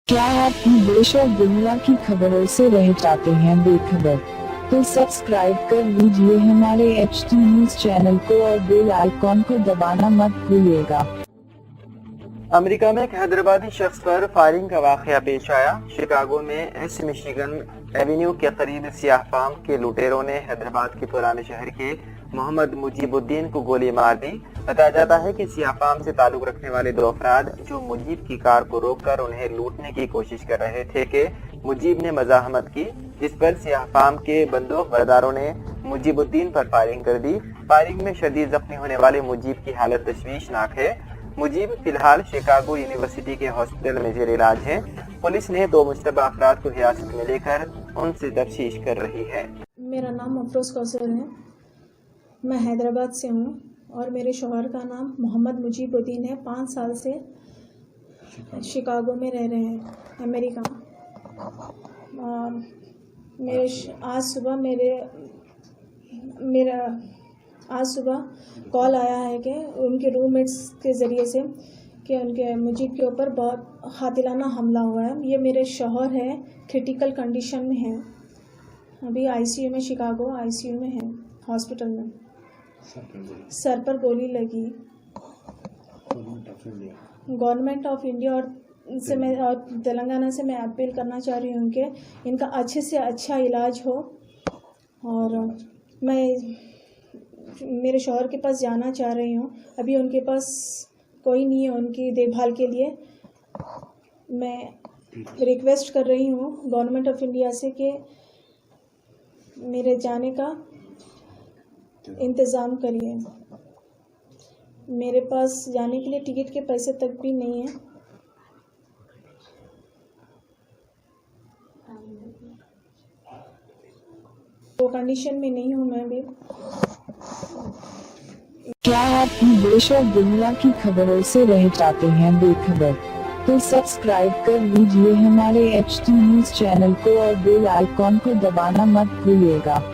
क्या आप देश और दुनिया की खबरों से रह जाते हैं बेखबर? तो सब्सक्राइब कर लीजिए हमारे HT न्यूज चैनल को और बेल आइकॉन को दबाना मत भूलिएगा। अमेरिका में एक हैदराबादी शख्स पर फायरिंग का वाकया पेश आया। शिकागो में एस मिशिगन एवेन्यू के करीब सियाह फार्म के लुटेरों ने हैदराबाद के पुराने शहर के मोहम्मद मुजीबुद्दीन को गोली मार दी। बताया जाता है कि सियाह फार्म से ताल्लुक रखने वाले दो अफराद जो मुजीब की कार को रोककर उन्हें लूटने की कोशिश कर रहे थे कि मुजीब ने मजाहमत की, जिस पर सियाह फार्म के बंदूक बरदारों ने मुजीबुद्दीन पर फायरिंग कर दी। फायरिंग में शदीद जख्मी होने वाले मुजीब की हालत तशवीशनाक है। मुजीब फिलहाल शिकागो यूनिवर्सिटी के हॉस्पिटल में जेर इलाज है। पुलिस ने दो मुश्तबा अफराद को हिरासत में लेकर उनसे तफ्तीश कर रही है। मेरा नाम अफरोज कौसर है। मैं हैदराबाद से हूँ और मेरे शौहर का नाम मोहम्मद मुजीबुद्दीन है। 5 साल से शिकागो में रह रहे हैं, अमेरिका। आज सुबह कॉल आया है कि उनके रूममेट्स के ज़रिए से कि उनके मुजीब के ऊपर बहुत कातिलाना हमला हुआ है। ये मेरे शौहर है, क्रिटिकल कंडीशन में है, अभी आईसीयू में, शिकागो आईसीयू में है, हॉस्पिटल में। सर पर गोली लगी। गवर्नमेंट ऑफ इंडिया और तेलंगाना से मैं अपील करना चाह रही हूँ कि इनका अच्छे से अच्छा इलाज हो। और मैं मेरे शौहर के पास जाना चाह रही हूँ। अभी उनके पास कोई नहीं है उनकी देखभाल के लिए। मैं रिक्वेस्ट कर रही हूँ गवर्नमेंट ऑफ इंडिया से कि मेरे जाने का इंतज़ाम करिए। मेरे पास जाने के लिए टिकट के पैसे तक भी नहीं है। वो कंडीशन में नहीं हूँ मैं भी। क्या आप देश और दुनिया की खबरों से रह जाते हैं बेखबर? तो सब्सक्राइब कर लीजिए हमारे HT न्यूज चैनल को और बेल आइकॉन को दबाना मत भूलिएगा।